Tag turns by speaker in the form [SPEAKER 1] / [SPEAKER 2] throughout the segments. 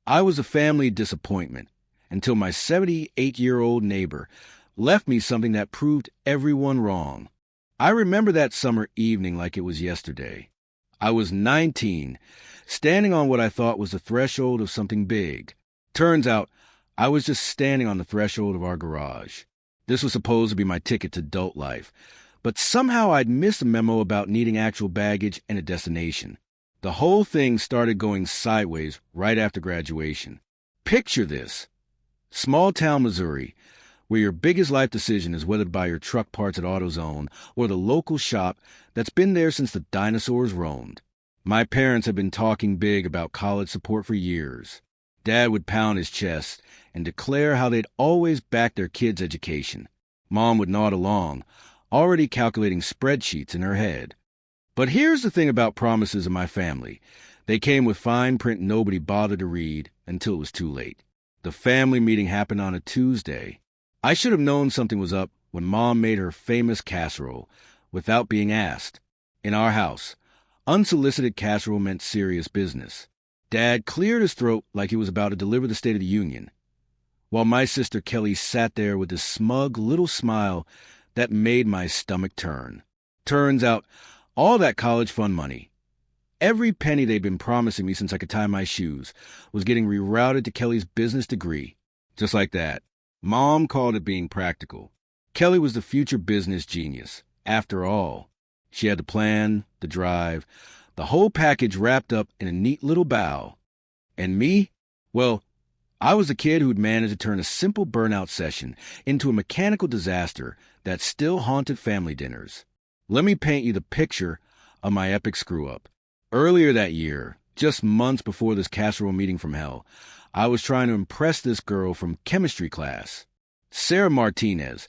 [SPEAKER 1] I was a family disappointment until my 78-year-old neighbor left me something that proved everyone wrong. I remember that summer evening like it was yesterday. I was 19, standing on what I thought was the threshold of something big. Turns out, I was just standing on the threshold of our garage. This was supposed to be my ticket to adult life, but somehow I'd missed a memo about needing actual baggage and a destination. The whole thing started going sideways right after graduation. Picture this. Small-town Missouri, where your biggest life decision is whether to buy your truck parts at AutoZone or the local shop that's been there since the dinosaurs roamed. My parents had been talking big about college support for years. Dad would pound his chest and declare how they'd always backed their kids' education. Mom would nod along, already calculating spreadsheets in her head. But here's the thing about promises in my family. They came with fine print nobody bothered to read until it was too late. The family meeting happened on a Tuesday. I should have known something was up when Mom made her famous casserole without being asked. In our house, unsolicited casserole meant serious business. Dad cleared his throat like he was about to deliver the State of the Union, while my sister Kelly sat there with this smug little smile that made my stomach turn. Turns out, all that college fund money, every penny they'd been promising me since I could tie my shoes, was getting rerouted to Kelly's business degree. Just like that. Mom called it being practical. Kelly was the future business genius. After all, she had the plan, the drive, the whole package wrapped up in a neat little bow. And me? Well, I was the kid who'd managed to turn a simple burnout session into a mechanical disaster that still haunted family dinners. Let me paint you the picture of my epic screw-up. Earlier that year, just months before this casserole meeting from hell, I was trying to impress this girl from chemistry class. Sarah Martinez,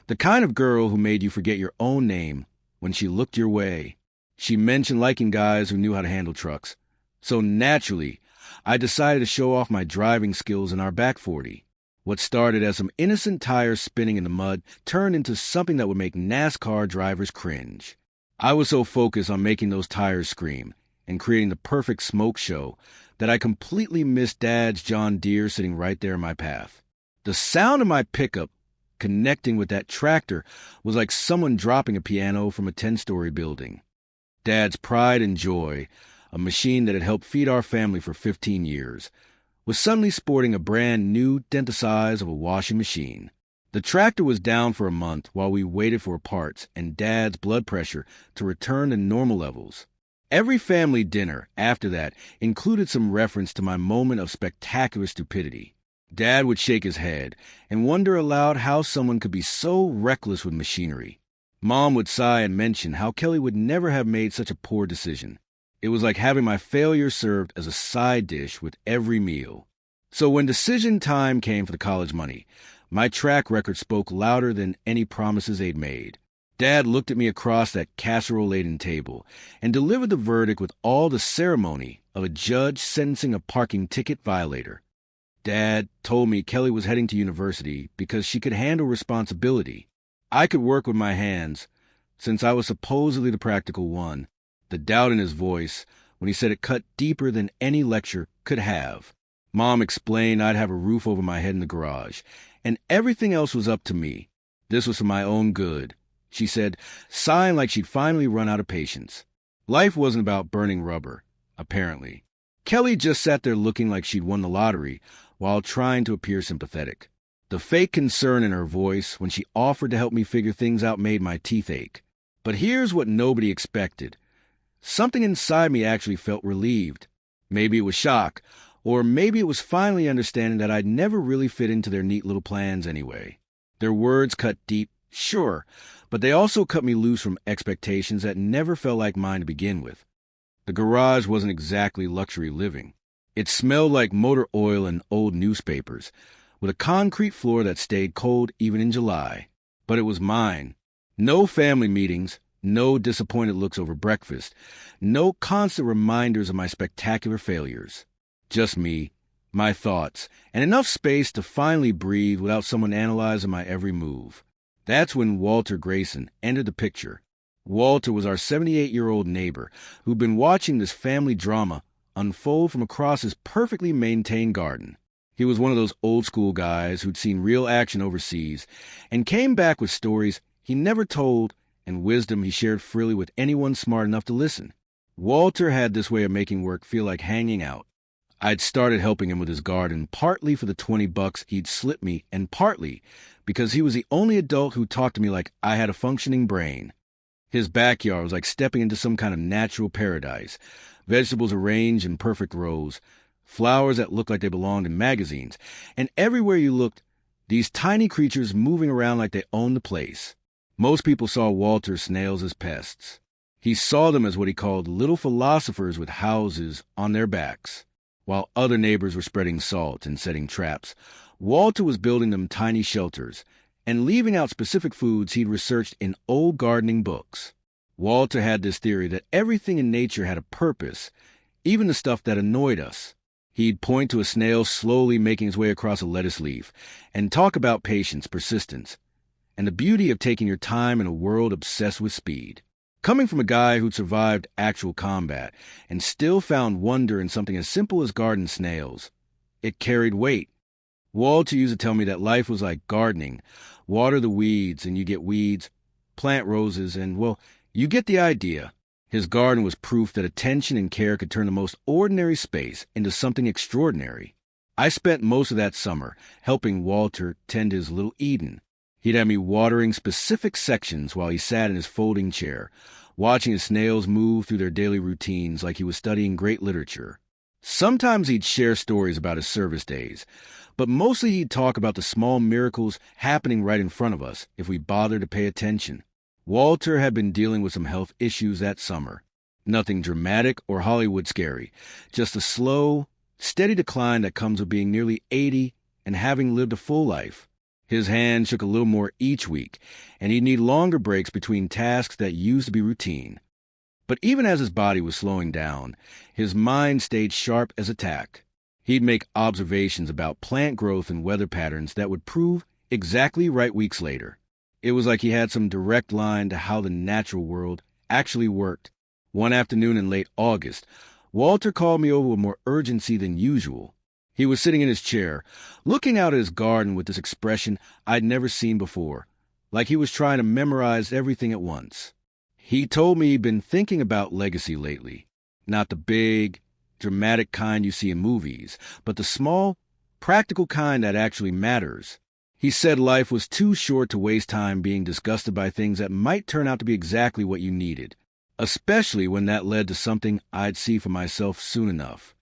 [SPEAKER 1] the kind of girl who made you forget your own name when she looked your way. She mentioned liking guys who knew how to handle trucks. So naturally, I decided to show off my driving skills in our back 40. What started as some innocent tires spinning in the mud turned into something that would make NASCAR drivers cringe. I was so focused on making those tires scream and creating the perfect smoke show that I completely missed Dad's John Deere sitting right there in my path. The sound of my pickup connecting with that tractor was like someone dropping a piano from a 10-story building. Dad's pride and joy, a machine that had helped feed our family for 15 years, was suddenly sporting a brand new dent the size of a washing machine. The tractor was down for a month while we waited for parts and Dad's blood pressure to return to normal levels. Every family dinner after that included some reference to my moment of spectacular stupidity. Dad would shake his head and wonder aloud how someone could be so reckless with machinery. Mom would sigh and mention how Kelly would never have made such a poor decision. It was like having my failure served as a side dish with every meal. So when decision time came for the college money, my track record spoke louder than any promises they'd made. Dad looked at me across that casserole-laden table and delivered the verdict with all the ceremony of a judge sentencing a parking ticket violator. Dad told me Kelly was heading to university because she could handle responsibility. I could work with my hands, since I was supposedly the practical one. The doubt in his voice when he said it cut deeper than any lecture could have. Mom explained I'd have a roof over my head in the garage, and everything else was up to me. This was for my own good, she said, sighing like she'd finally run out of patience. Life wasn't about burning rubber, apparently. Kelly just sat there looking like she'd won the lottery while trying to appear sympathetic. The fake concern in her voice when she offered to help me figure things out made my teeth ache. But here's what nobody expected. Something inside me actually felt relieved. Maybe it was shock, or maybe it was finally understanding that I'd never really fit into their neat little plans anyway. Their words cut deep, sure, but they also cut me loose from expectations that never felt like mine to begin with. The garage wasn't exactly luxury living. It smelled like motor oil and old newspapers, with a concrete floor that stayed cold even in July. But it was mine. No family meetings, no disappointed looks over breakfast, no constant reminders of my spectacular failures. Just me, my thoughts, and enough space to finally breathe without someone analyzing my every move. That's when Walter Grayson entered the picture. Walter was our 78-year-old neighbor who'd been watching this family drama unfold from across his perfectly maintained garden. He was one of those old-school guys who'd seen real action overseas and came back with stories he never told and wisdom he shared freely with anyone smart enough to listen. Walter had this way of making work feel like hanging out. I'd started helping him with his garden, partly for the $20 he'd slipped me, and partly because he was the only adult who talked to me like I had a functioning brain. His backyard was like stepping into some kind of natural paradise. Vegetables arranged in perfect rows, flowers that looked like they belonged in magazines, and everywhere you looked, these tiny creatures moving around like they owned the place. Most people saw Walter's snails as pests. He saw them as what he called little philosophers with houses on their backs. While other neighbors were spreading salt and setting traps, Walter was building them tiny shelters and leaving out specific foods he'd researched in old gardening books. Walter had this theory that everything in nature had a purpose, even the stuff that annoyed us. He'd point to a snail slowly making its way across a lettuce leaf and talk about patience, persistence, and the beauty of taking your time in a world obsessed with speed. Coming from a guy who'd survived actual combat and still found wonder in something as simple as garden snails, it carried weight. Walter used to tell me that life was like gardening. Water the weeds and you get weeds, plant roses, and, well, you get the idea. His garden was proof that attention and care could turn the most ordinary space into something extraordinary. I spent most of that summer helping Walter tend his little Eden. He'd have me watering specific sections while he sat in his folding chair, watching his snails move through their daily routines like he was studying great literature. Sometimes he'd share stories about his service days, but mostly he'd talk about the small miracles happening right in front of us if we bothered to pay attention. Walter had been dealing with some health issues that summer. Nothing dramatic or Hollywood scary, just a slow, steady decline that comes with being nearly 80 and having lived a full life. His hand shook a little more each week, and he'd need longer breaks between tasks that used to be routine. But even as his body was slowing down, his mind stayed sharp as a tack. He'd make observations about plant growth and weather patterns that would prove exactly right weeks later. It was like he had some direct line to how the natural world actually worked. One afternoon in late August, Walter called me over with more urgency than usual. He was sitting in his chair, looking out at his garden with this expression I'd never seen before, like he was trying to memorize everything at once. He told me he'd been thinking about legacy lately. Not the big, dramatic kind you see in movies, but the small, practical kind that actually matters. He said life was too short to waste time being disgusted by things that might turn out to be exactly what you needed, especially when that led to something I'd see for myself soon enough.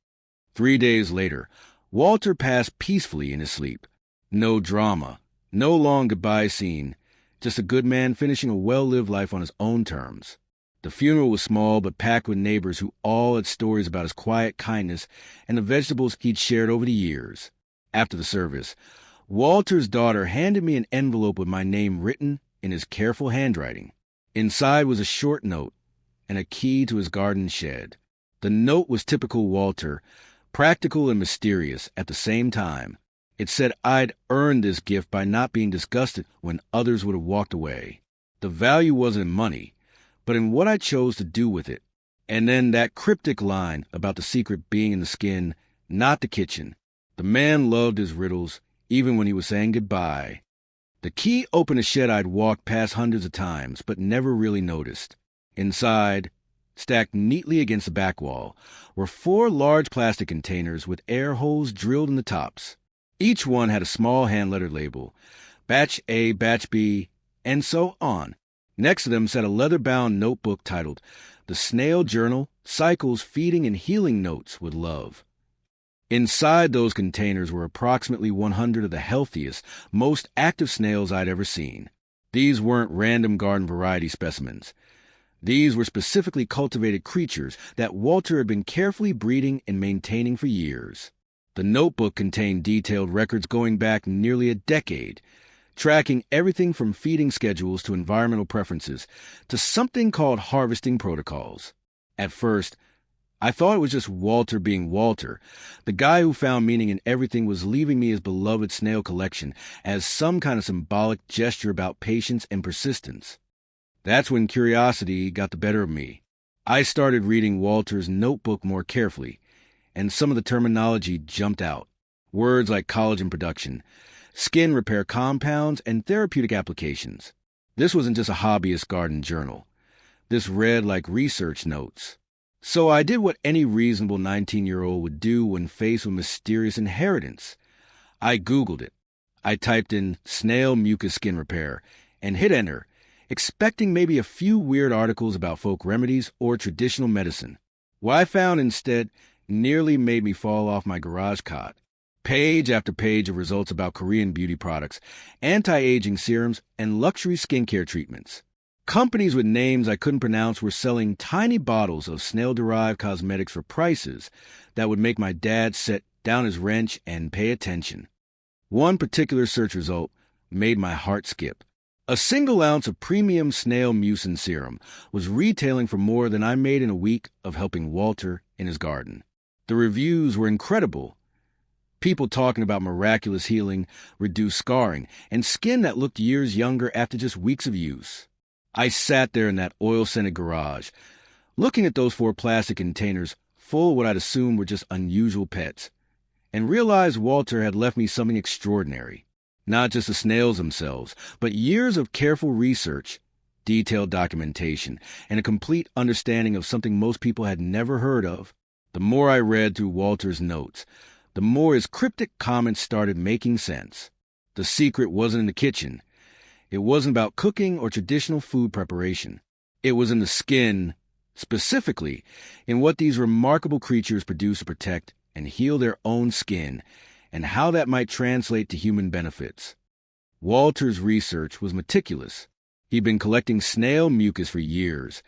[SPEAKER 1] 3 days later, Walter passed peacefully in his sleep. No drama, no long goodbye scene, just a good man finishing a well-lived life on his own terms. The funeral was small but packed with neighbors who all had stories about his quiet kindness and the vegetables he'd shared over the years. After the service, Walter's daughter handed me an envelope with my name written in his careful handwriting. Inside was a short note and a key to his garden shed. The note was typical Walter, practical and mysterious at the same time. It said I'd earned this gift by not being disgusted when others would have walked away. The value wasn't in money, but in what I chose to do with it. And then that cryptic line about the secret being in the skin, not the kitchen. The man loved his riddles, even when he was saying goodbye. The key opened a shed I'd walked past hundreds of times, but never really noticed. Inside, stacked neatly against the back wall, were 4 large plastic containers with air holes drilled in the tops. Each one had a small hand-lettered label, Batch A, Batch B, and so on. Next to them sat a leather-bound notebook titled The Snail Journal, Cycles, Feeding, and Healing Notes with Love. Inside those containers were approximately 100 of the healthiest, most active snails I'd ever seen. These weren't random garden variety specimens. These were specifically cultivated creatures that Walter had been carefully breeding and maintaining for years. The notebook contained detailed records going back nearly a decade, tracking everything from feeding schedules to environmental preferences to something called harvesting protocols. At first, I thought it was just Walter being Walter. The guy who found meaning in everything was leaving me his beloved snail collection as some kind of symbolic gesture about patience and persistence. That's when curiosity got the better of me. I started reading Walter's notebook more carefully, and some of the terminology jumped out. Words like collagen production, skin repair compounds, and therapeutic applications. This wasn't just a hobbyist garden journal. This read like research notes. So I did what any reasonable 19-year-old would do when faced with mysterious inheritance. I Googled it. I typed in snail mucus skin repair and hit enter, expecting maybe a few weird articles about folk remedies or traditional medicine. What I found instead nearly made me fall off my garage cot. Page after page of results about Korean beauty products, anti-aging serums, and luxury skincare treatments. Companies with names I couldn't pronounce were selling tiny bottles of snail-derived cosmetics for prices that would make my dad set down his wrench and pay attention. One particular search result made my heart skip. A single ounce of premium snail mucin serum was retailing for more than I made in a week of helping Walter in his garden. The reviews were incredible. People talking about miraculous healing, reduced scarring, and skin that looked years younger after just weeks of use. I sat there in that oil-scented garage, looking at those 4 plastic containers full of what I'd assumed were just unusual pets, and realized Walter had left me something extraordinary. Not just the snails themselves, but years of careful research, detailed documentation, and a complete understanding of something most people had never heard of. The more I read through Walter's notes, the more his cryptic comments started making sense. The secret wasn't in the kitchen. It wasn't about cooking or traditional food preparation. It was in the skin, specifically in what these remarkable creatures produce to protect and heal their own skin, and how that might translate to human benefits. Walter's research was meticulous. He'd been collecting snail mucus for years,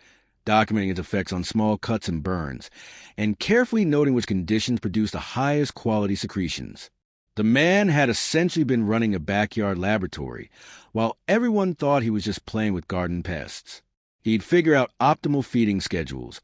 [SPEAKER 1] documenting its effects on small cuts and burns, and carefully noting which conditions produce the highest quality secretions. The man had essentially been running a backyard laboratory, while everyone thought he was just playing with garden pests. He'd figure out optimal feeding schedules,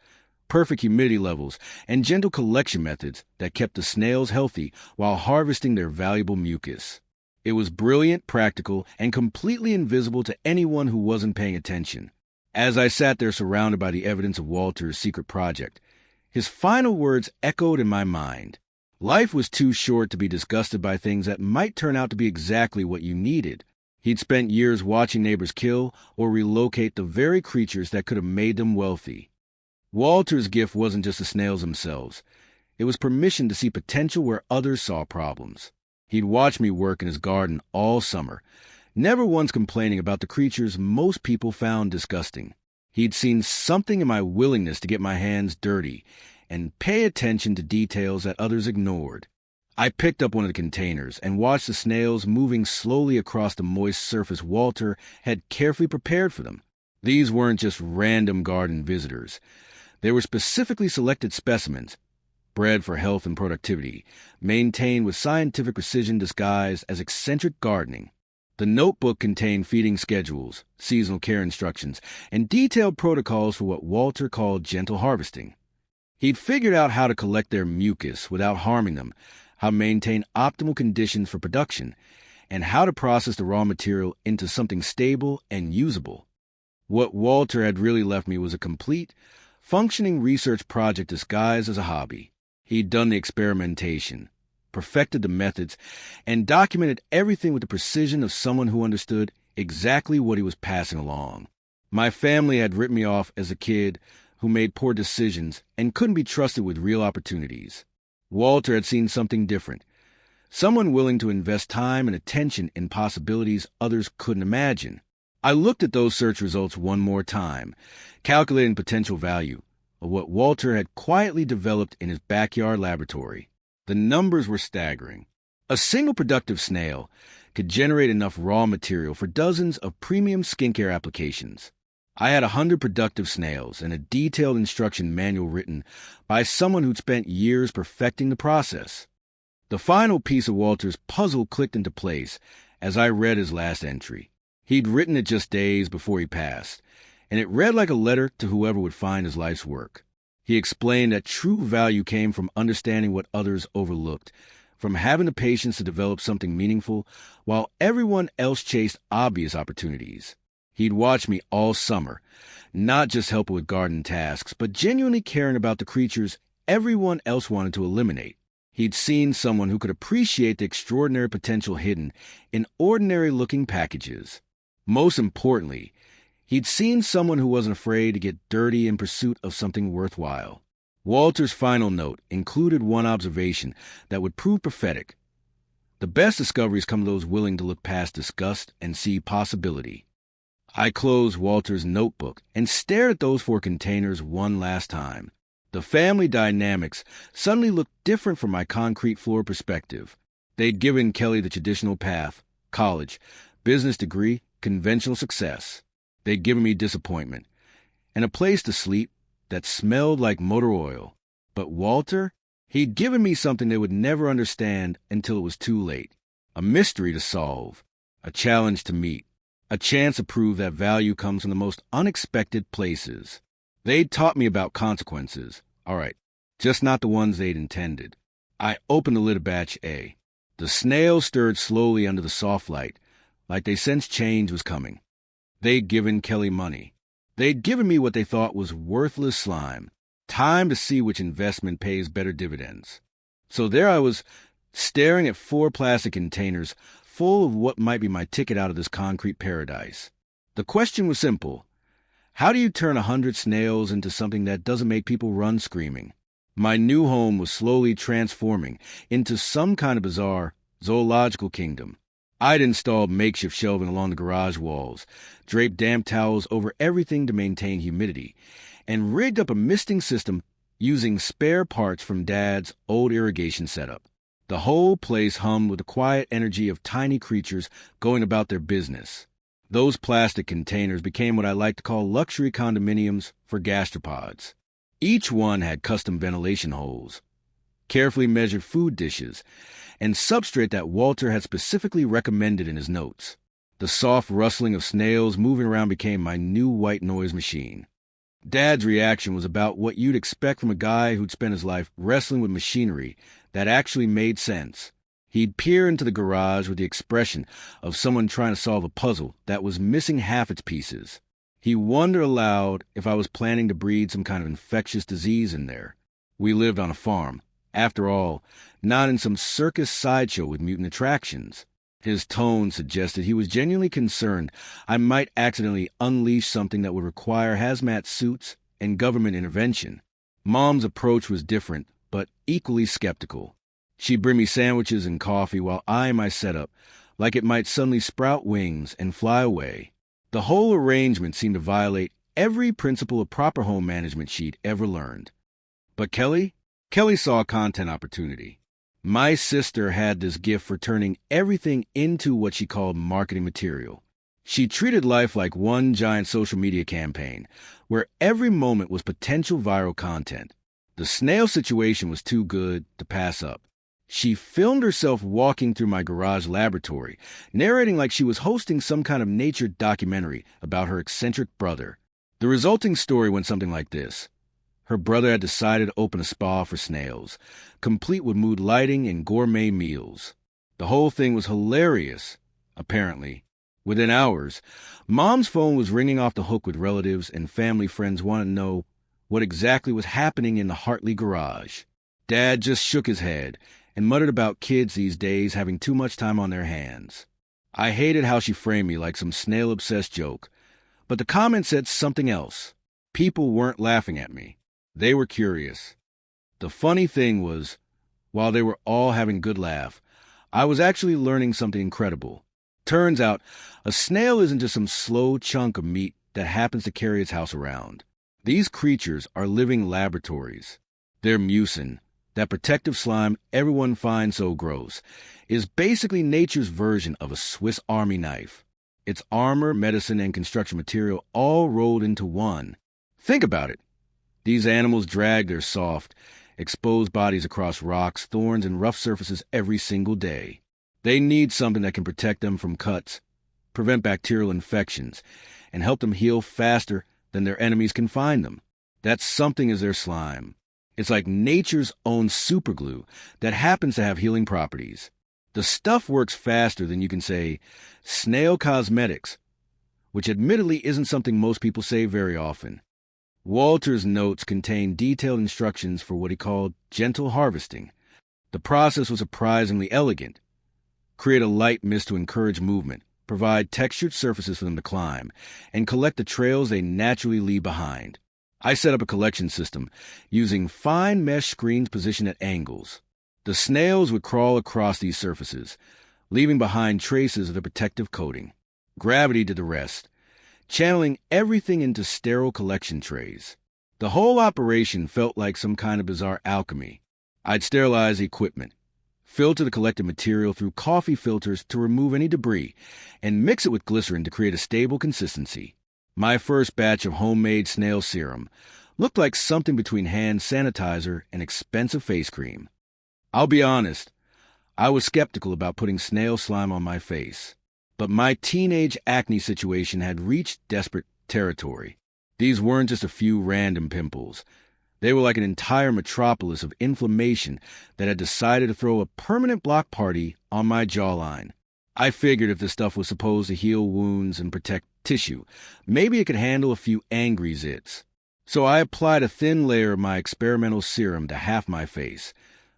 [SPEAKER 1] perfect humidity levels, and gentle collection methods that kept the snails healthy while harvesting their valuable mucus. It was brilliant, practical, and completely invisible to anyone who wasn't paying attention. As I sat there surrounded by the evidence of Walter's secret project, his final words echoed in my mind. Life was too short to be disgusted by things that might turn out to be exactly what you needed. He'd spent years watching neighbors kill or relocate the very creatures that could have made them wealthy. Walter's gift wasn't just the snails themselves. It was permission to see potential where others saw problems. He'd watched me work in his garden all summer, never once complaining about the creatures most people found disgusting. He'd seen something in my willingness to get my hands dirty and pay attention to details that others ignored. I picked up one of the containers and watched the snails moving slowly across the moist surface Walter had carefully prepared for them. These weren't just random garden visitors. They were specifically selected specimens, bred for health and productivity, maintained with scientific precision disguised as eccentric gardening. The notebook contained feeding schedules, seasonal care instructions, and detailed protocols for what Walter called gentle harvesting. He'd figured out how to collect their mucus without harming them, how to maintain optimal conditions for production, and how to process the raw material into something stable and usable. What Walter had really left me was a complete, functioning research project disguised as a hobby. He'd done the experimentation, perfected the methods, and documented everything with the precision of someone who understood exactly what he was passing along. My family had written me off as a kid who made poor decisions and couldn't be trusted with real opportunities. Walter had seen something different, someone willing to invest time and attention in possibilities others couldn't imagine. I looked at those search results one more time, calculating potential value of what Walter had quietly developed in his backyard laboratory. The numbers were staggering. A single productive snail could generate enough raw material for dozens of premium skincare applications. I had 100 productive snails and a detailed instruction manual written by someone who'd spent years perfecting the process. The final piece of Walter's puzzle clicked into place as I read his last entry. He'd written it just days before he passed, and it read like a letter to whoever would find his life's work. He explained that true value came from understanding what others overlooked, from having the patience to develop something meaningful while everyone else chased obvious opportunities. He'd watched me all summer, not just helping with garden tasks, but genuinely caring about the creatures everyone else wanted to eliminate. He'd seen someone who could appreciate the extraordinary potential hidden in ordinary-looking packages. Most importantly, he'd seen someone who wasn't afraid to get dirty in pursuit of something worthwhile. Walter's final note included one observation that would prove prophetic. The best discoveries come to those willing to look past disgust and see possibility. I closed Walter's notebook and stared at those 4 containers one last time. The family dynamics suddenly looked different from my concrete floor perspective. They'd given Kelly the traditional path: college, business degree, conventional success. They'd given me disappointment and a place to sleep that smelled like motor oil. But Walter, he'd given me something they would never understand until it was too late. A mystery to solve, a challenge to meet, a chance to prove that value comes from the most unexpected places. They'd taught me about consequences. All right, just not the ones they'd intended. I opened the lid of batch A. The snail stirred slowly under the soft light, like they sensed change was coming. They'd given Kelly money. They'd given me what they thought was worthless slime. Time to see which investment pays better dividends. So there I was, staring at 4 plastic containers full of what might be my ticket out of this concrete paradise. The question was simple. How do you turn 100 snails into something that doesn't make people run screaming? My new home was slowly transforming into some kind of bizarre zoological kingdom. I'd installed makeshift shelving along the garage walls, draped damp towels over everything to maintain humidity, and rigged up a misting system using spare parts from Dad's old irrigation setup. The whole place hummed with the quiet energy of tiny creatures going about their business. Those plastic containers became what I like to call luxury condominiums for gastropods. Each one had custom ventilation holes, carefully measured food dishes, and substrate that Walter had specifically recommended in his notes. The soft rustling of snails moving around became my new white noise machine. Dad's reaction was about what you'd expect from a guy who'd spent his life wrestling with machinery that actually made sense. He'd peer into the garage with the expression of someone trying to solve a puzzle that was missing half its pieces. He wondered aloud if I was planning to breed some kind of infectious disease in there. We lived on a farm, after all, not in some circus sideshow with mutant attractions. His tone suggested he was genuinely concerned I might accidentally unleash something that would require hazmat suits and government intervention. Mom's approach was different, but equally skeptical. She'd bring me sandwiches and coffee while eyeing my setup, like it might suddenly sprout wings and fly away. The whole arrangement seemed to violate every principle of proper home management she'd ever learned. But Kelly saw a content opportunity. My sister had this gift for turning everything into what she called marketing material. She treated life like one giant social media campaign, where every moment was potential viral content. The snail situation was too good to pass up. She filmed herself walking through my garage laboratory, narrating like she was hosting some kind of nature documentary about her eccentric brother. The resulting story went something like this. Her brother had decided to open a spa for snails, complete with mood lighting and gourmet meals. The whole thing was hilarious, apparently. Within hours, Mom's phone was ringing off the hook with relatives and family friends wanting to know what exactly was happening in the Hartley garage. Dad just shook his head and muttered about kids these days having too much time on their hands. I hated how she framed me like some snail-obsessed joke, but the comment said something else. People weren't laughing at me. They were curious. The funny thing was, while they were all having a good laugh, I was actually learning something incredible. Turns out, a snail isn't just some slow chunk of meat that happens to carry its house around. These creatures are living laboratories. Their mucin, that protective slime everyone finds so gross, is basically nature's version of a Swiss Army knife. It's armor, medicine, and construction material all rolled into one. Think about it. These animals drag their soft, exposed bodies across rocks, thorns, and rough surfaces every single day. They need something that can protect them from cuts, prevent bacterial infections, and help them heal faster than their enemies can find them. That something is their slime. It's like nature's own superglue that happens to have healing properties. The stuff works faster than you can say, Snail cosmetics, which admittedly isn't something most people say very often. Walter's notes contained detailed instructions for what he called gentle harvesting. The process was surprisingly elegant. Create a light mist to encourage movement, provide textured surfaces for them to climb, and collect the trails they naturally leave behind. I set up a collection system using fine mesh screens positioned at angles. The snails would crawl across these surfaces, leaving behind traces of the protective coating. Gravity did the rest, channeling everything into sterile collection trays. The whole operation felt like some kind of bizarre alchemy. I'd sterilize the equipment, filter the collected material through coffee filters to remove any debris, and mix it with glycerin to create a stable consistency. My first batch of homemade snail serum looked like something between hand sanitizer and expensive face cream. I'll be honest, I was skeptical about putting snail slime on my face, but my teenage acne situation had reached desperate territory. These weren't just a few random pimples. They were like an entire metropolis of inflammation that had decided to throw a permanent block party on my jawline. I figured if this stuff was supposed to heal wounds and protect tissue, maybe it could handle a few angry zits. So I applied a thin layer of my experimental serum to half my face,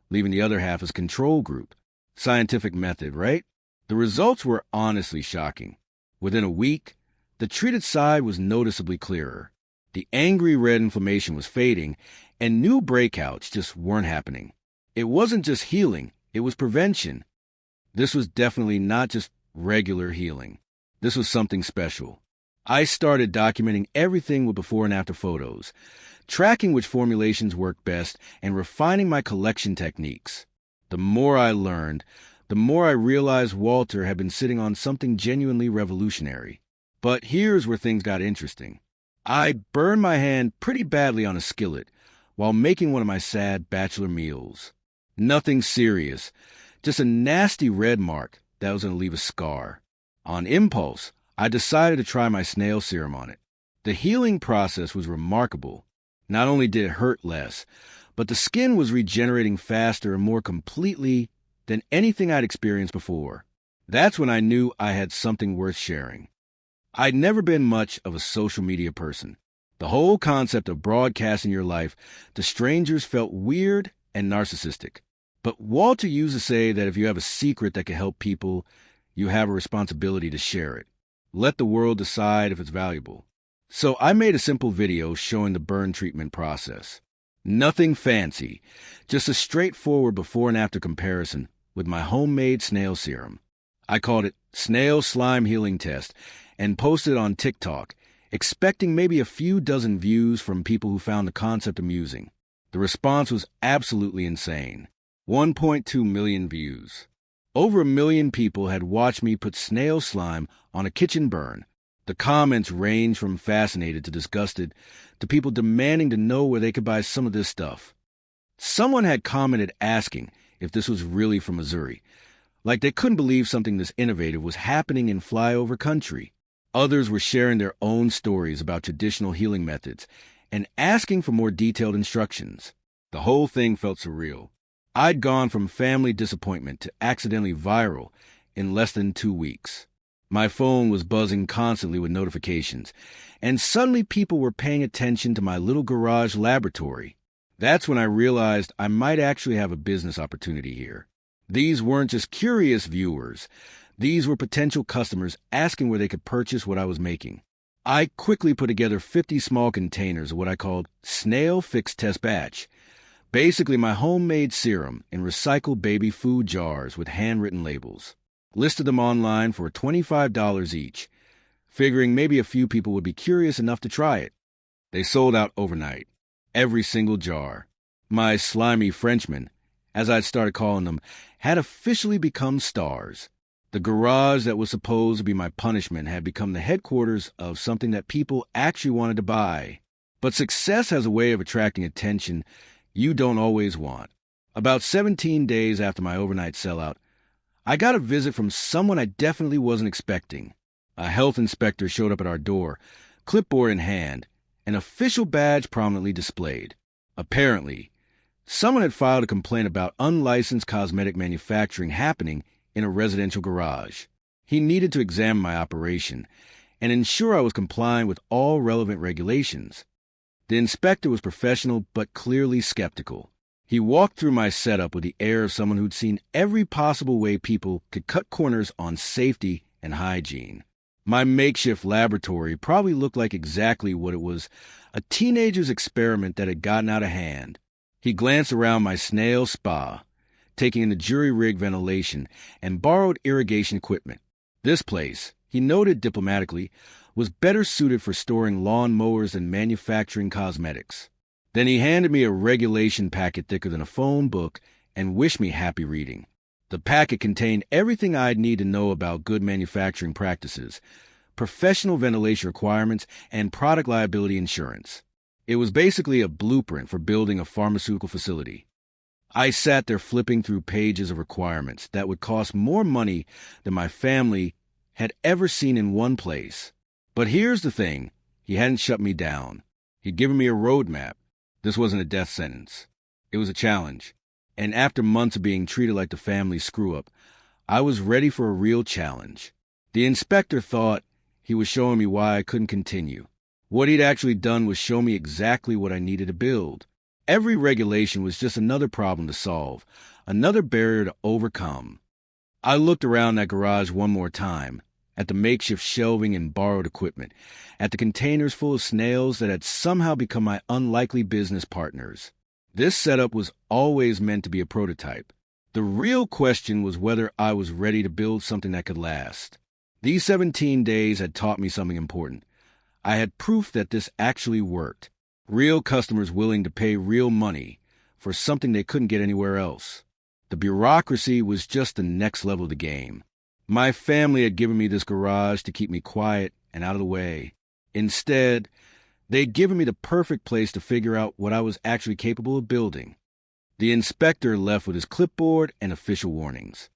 [SPEAKER 1] leaving the other half as control group. Scientific method, right? The results were honestly shocking. Within a week, the treated side was noticeably clearer. The angry red inflammation was fading, and new breakouts just weren't happening. It wasn't just healing, it was prevention. This was definitely not just regular healing. This was something special. I started documenting everything with before and after photos, tracking which formulations worked best, and refining my collection techniques. The more I learned, the more I realized Walter had been sitting on something genuinely revolutionary. But here's where things got interesting. I burned my hand pretty badly on a skillet while making one of my sad bachelor meals. Nothing serious, just a nasty red mark that was going to leave a scar. On impulse, I decided to try my snail serum on it. The healing process was remarkable. Not only did it hurt less, but the skin was regenerating faster and more completely than anything I'd experienced before. That's when I knew I had something worth sharing. I'd never been much of a social media person. The whole concept of broadcasting your life to strangers felt weird and narcissistic. But Walter used to say that if you have a secret that can help people, you have a responsibility to share it. Let the world decide if it's valuable. So I made a simple video showing the burn treatment process. Nothing fancy, just a straightforward before and after comparison with my homemade snail serum. I called it Snail Slime Healing Test and posted it on TikTok, expecting maybe a few dozen views from people who found the concept amusing. The response was absolutely insane. 1.2 million views. Over 1 million people had watched me put snail slime on a kitchen burn. The comments ranged from fascinated to disgusted to people demanding to know where they could buy some of this stuff. Someone had commented asking if this was really from Missouri, like they couldn't believe something this innovative was happening in flyover country. Others were sharing their own stories about traditional healing methods and asking for more detailed instructions. The whole thing felt surreal. I'd gone from family disappointment to accidentally viral in less than 2 weeks. My phone was buzzing constantly with notifications, and suddenly people were paying attention to my little garage laboratory. That's when I realized I might actually have a business opportunity here. These weren't just curious viewers. These were potential customers asking where they could purchase what I was making. I quickly put together 50 small containers of what I called Snail Fix Test Batch, basically my homemade serum in recycled baby food jars with handwritten labels. Listed them online for $25 each, figuring maybe a few people would be curious enough to try it. They sold out overnight. Every single jar. My slimy Frenchmen, as I'd started calling them, had officially become stars. The garage that was supposed to be my punishment had become the headquarters of something that people actually wanted to buy. But success has a way of attracting attention you don't always want. About 17 days after my overnight sellout, I got a visit from someone I definitely wasn't expecting. A health inspector showed up at our door, clipboard in hand, an official badge prominently displayed. Apparently, someone had filed a complaint about unlicensed cosmetic manufacturing happening in a residential garage. He needed to examine my operation and ensure I was complying with all relevant regulations. The inspector was professional but clearly skeptical. He walked through my setup with the air of someone who'd seen every possible way people could cut corners on safety and hygiene. My makeshift laboratory probably looked like exactly what it was, a teenager's experiment that had gotten out of hand. He glanced around my Snail spa, taking in the jury-rig ventilation and borrowed irrigation equipment. This place, he noted diplomatically, was better suited for storing lawn mowers than manufacturing cosmetics. Then he handed me a regulation packet thicker than a phone book and wished me happy reading. The packet contained everything I'd need to know about good manufacturing practices, professional ventilation requirements, and product liability insurance. It was basically a blueprint for building a pharmaceutical facility. I sat there flipping through pages of requirements that would cost more money than my family had ever seen in one place. But here's the thing, he hadn't shut me down. He'd given me a roadmap. This wasn't a death sentence. It was a challenge. And after months of being treated like the family screw-up, I was ready for a real challenge. The inspector thought he was showing me why I couldn't continue. What he'd actually done was show me exactly what I needed to build. Every regulation was just another problem to solve, another barrier to overcome. I looked around that garage one more time, at the makeshift shelving and borrowed equipment, at the containers full of snails that had somehow become my unlikely business partners. This setup was always meant to be a prototype. The real question was whether I was ready to build something that could last. These 17 days had taught me something important. I had proof that this actually worked. Real customers willing to pay real money for something they couldn't get anywhere else. The bureaucracy was just the next level of the game. My family had given me this garage to keep me quiet and out of the way. Instead, they'd given me the perfect place to figure out what I was actually capable of building. The inspector left with his clipboard and official warnings.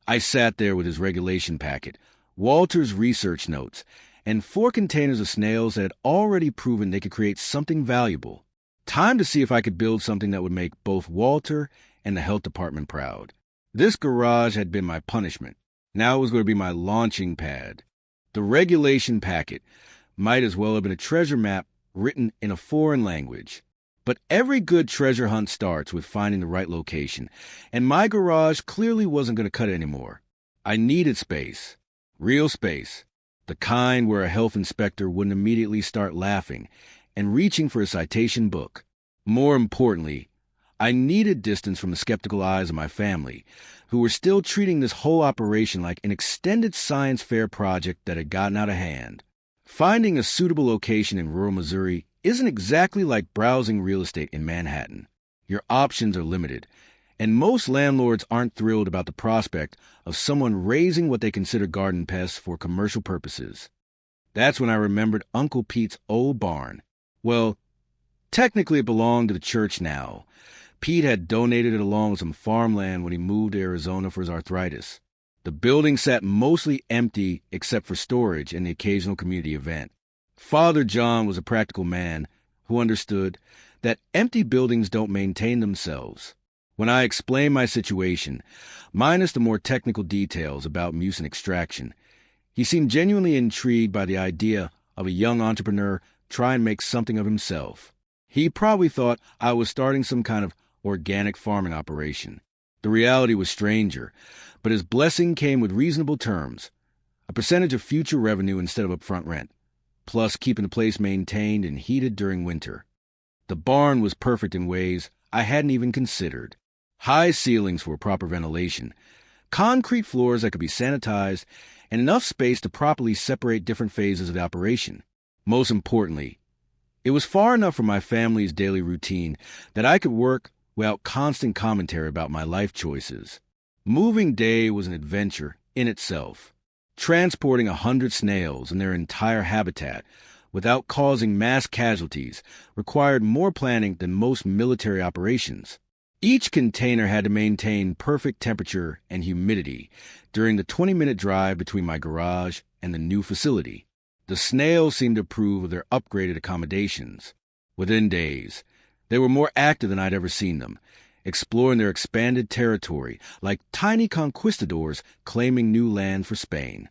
[SPEAKER 1] I sat there with his regulation packet, Walter's research notes, and 4 containers of snails that had already proven they could create something valuable. Time to see if I could build something that would make both Walter and the health department proud. This garage had been my punishment. Now it was going to be my launching pad. The regulation packet might as well have been a treasure map written in a foreign language. But every good treasure hunt starts with finding the right location, and my garage clearly wasn't going to cut it anymore. I needed space. Real space. The kind where a health inspector wouldn't immediately start laughing and reaching for a citation book. More importantly, I needed distance from the skeptical eyes of my family, who were still treating this whole operation like an extended science fair project that had gotten out of hand. Finding a suitable location in rural Missouri isn't exactly like browsing real estate in Manhattan. Your options are limited, and most landlords aren't thrilled about the prospect of someone raising what they consider garden pests for commercial purposes. That's when I remembered Uncle Pete's old barn. Well, technically it belonged to the church now. Pete had donated it along with some farmland when he moved to Arizona for his arthritis. The building sat mostly empty except for storage and the occasional community event. Father John was a practical man who understood that empty buildings don't maintain themselves. When I explained my situation, minus the more technical details about mucin extraction, he seemed genuinely intrigued by the idea of a young entrepreneur trying to make something of himself. He probably thought I was starting some kind of organic farming operation. The reality was stranger, but his blessing came with reasonable terms, a percentage of future revenue instead of upfront rent, plus keeping the place maintained and heated during winter. The barn was perfect in ways I hadn't even considered. High ceilings for proper ventilation, concrete floors that could be sanitized, and enough space to properly separate different phases of the operation. Most importantly, it was far enough from my family's daily routine that I could work without constant commentary about my life choices. Moving day was an adventure in itself. Transporting 100 snails and their entire habitat without causing mass casualties required more planning than most military operations. Each container had to maintain perfect temperature and humidity during the 20-minute drive between my garage and the new facility. The snails seemed to approve of their upgraded accommodations. Within days, they were more active than I'd ever seen them, exploring their expanded territory like tiny conquistadors claiming new land for Spain.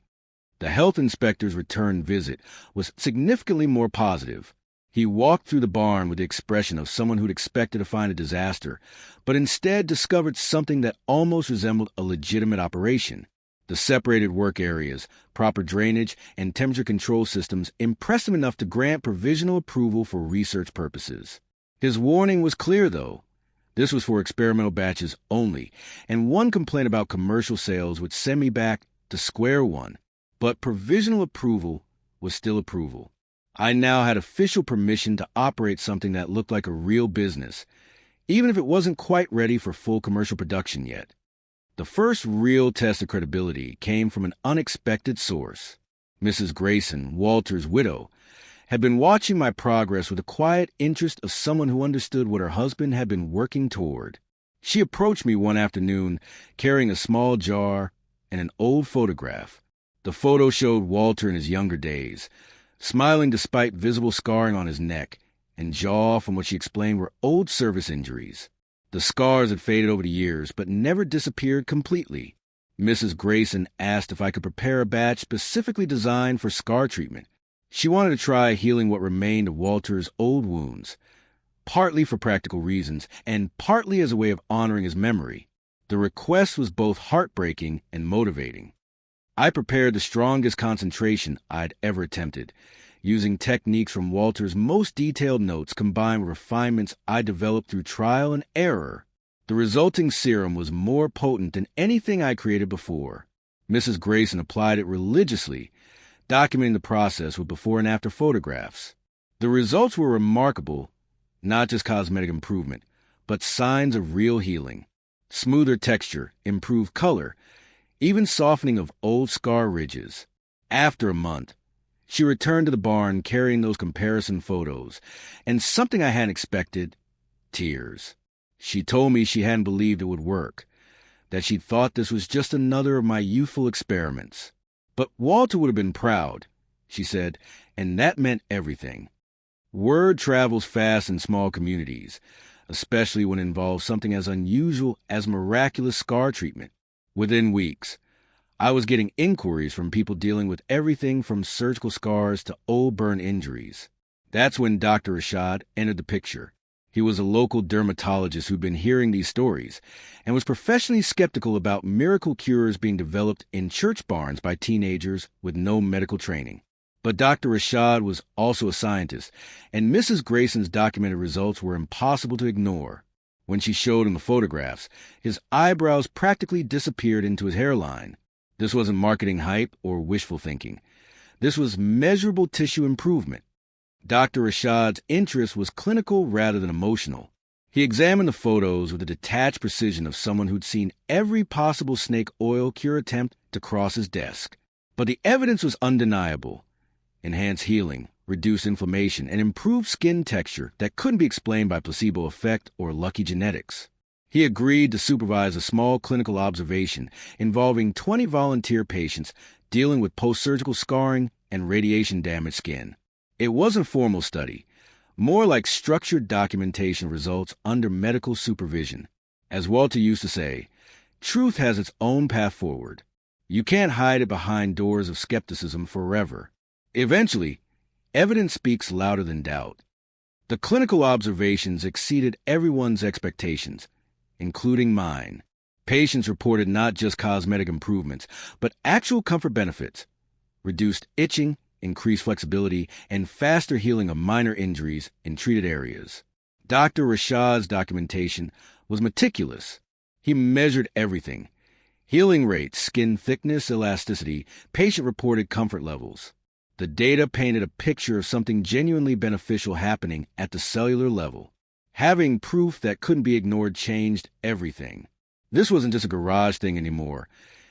[SPEAKER 1] The health inspector's return visit was significantly more positive. He walked through the barn with the expression of someone who'd expected to find a disaster, but instead discovered something that almost resembled a legitimate operation. The separated work areas, proper drainage, and temperature control systems impressed him enough to grant provisional approval for research purposes. His warning was clear, though. This was for experimental batches only, and one complaint about commercial sales would send me back to square one. But provisional approval was still approval. I now had official permission to operate something that looked like a real business, even if it wasn't quite ready for full commercial production yet. The first real test of credibility came from an unexpected source. Mrs. Grayson, Walter's widow, had been watching my progress with the quiet interest of someone who understood what her husband had been working toward. She approached me one afternoon carrying a small jar and an old photograph. The photo showed Walter in his younger days, smiling despite visible scarring on his neck and jaw from what she explained were old service injuries. The scars had faded over the years, but never disappeared completely. Mrs. Grayson asked if I could prepare a batch specifically designed for scar treatment. She wanted to try healing what remained of Walter's old wounds, partly for practical reasons and partly as a way of honoring his memory. The request was both heartbreaking and motivating. I prepared the strongest concentration I'd ever attempted, using techniques from Walter's most detailed notes combined with refinements I developed through trial and error. The resulting serum was more potent than anything I created before. Mrs. Grayson applied it religiously, documenting the process with before and after photographs. The results were remarkable, not just cosmetic improvement, but signs of real healing. Smoother texture, improved color, even softening of old scar ridges. After a month, she returned to the barn carrying those comparison photos, and something I hadn't expected, tears. She told me she hadn't believed it would work, that she'd thought this was just another of my youthful experiments. But Walter would have been proud, she said, and that meant everything. Word travels fast in small communities, especially when it involves something as unusual as miraculous scar treatment. Within weeks, I was getting inquiries from people dealing with everything from surgical scars to old burn injuries. That's when Dr. Rashad entered the picture. He was a local dermatologist who'd been hearing these stories and was professionally skeptical about miracle cures being developed in church barns by teenagers with no medical training. But Dr. Rashad was also a scientist, and Mrs. Grayson's documented results were impossible to ignore. When she showed him the photographs, his eyebrows practically disappeared into his hairline. This wasn't marketing hype or wishful thinking. This was measurable tissue improvement. Dr. Rashad's interest was clinical rather than emotional. He examined the photos with the detached precision of someone who'd seen every possible snake oil cure attempt to cross his desk. But the evidence was undeniable. Enhanced healing, reduced inflammation, and improved skin texture that couldn't be explained by placebo effect or lucky genetics. He agreed to supervise a small clinical observation involving 20 volunteer patients dealing with post-surgical scarring and radiation-damaged skin. It wasn't a formal study, more like structured documentation results under medical supervision. As Walter used to say, truth has its own path forward. You can't hide it behind doors of skepticism forever. Eventually, evidence speaks louder than doubt. The clinical observations exceeded everyone's expectations, including mine. Patients reported not just cosmetic improvements, but actual comfort benefits, reduced itching, increased flexibility, and faster healing of minor injuries in treated areas. Dr. Rashad's documentation was meticulous. He measured everything: healing rates, skin thickness, elasticity, patient-reported comfort levels. The data painted a picture of something genuinely beneficial happening at the cellular level. Having proof that couldn't be ignored changed everything. This wasn't just a garage thing anymore.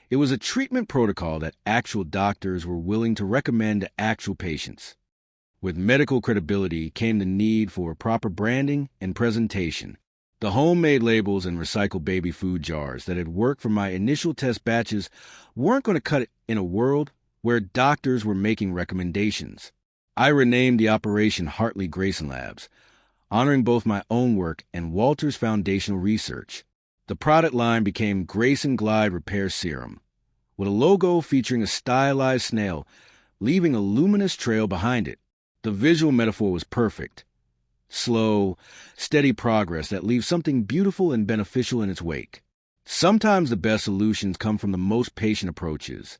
[SPEAKER 1] It was a treatment protocol that actual doctors were willing to recommend to actual patients. With medical credibility came the need for proper branding and presentation. The homemade labels and recycled baby food jars that had worked for my initial test batches weren't going to cut it in a world where doctors were making recommendations. I renamed the operation Hartley Grayson Labs, honoring both my own work and Walter's foundational research. The product line became Grayson Glide Repair Serum, with a logo featuring a stylized snail, leaving a luminous trail behind it. The visual metaphor was perfect. Slow, steady progress that leaves something beautiful and beneficial in its wake. Sometimes the best solutions come from the most patient approaches.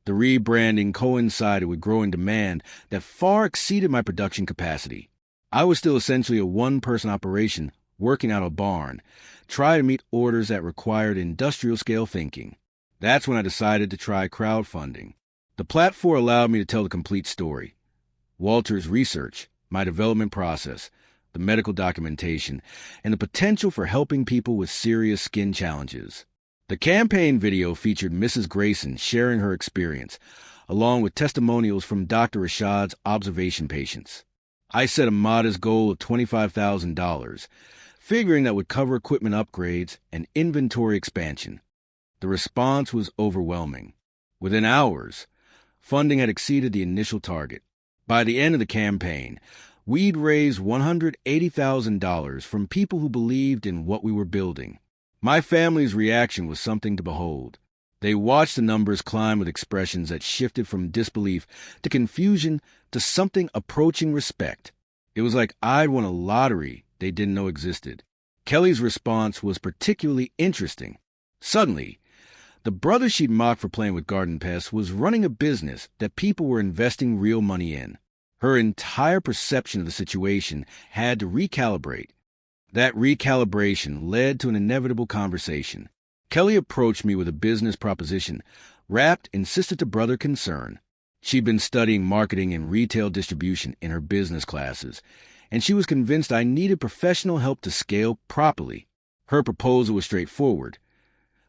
[SPEAKER 1] The rebranding coincided with growing demand that far exceeded my production capacity. I was still essentially a one-person operation working out of a barn, trying to meet orders that required industrial-scale thinking. That's when I decided to try crowdfunding. The platform allowed me to tell the complete story. Walter's research, my development process, the medical documentation, and the potential for helping people with serious skin challenges. The campaign video featured Mrs. Grayson sharing her experience, along with testimonials from Dr. Rashad's observation patients. I set a modest goal of $25,000, figuring that would cover equipment upgrades and inventory expansion. The response was overwhelming. Within hours, funding had exceeded the initial target. By the end of the campaign, we'd raised $180,000 from people who believed in what we were building. My family's reaction was something to behold. They watched the numbers climb with expressions that shifted from disbelief to confusion to something approaching respect. It was like I'd won a lottery they didn't know existed. Kelly's response was particularly interesting. Suddenly, the brother she'd mocked for playing with garden pests was running a business that people were investing real money in. Her entire perception of the situation had to recalibrate. That recalibration led to an inevitable conversation. Kelly approached me with a business proposition wrapped in sister-to-brother concern. She'd been studying marketing and retail distribution in her business classes, and she was convinced I needed professional help to scale properly. Her proposal was straightforward.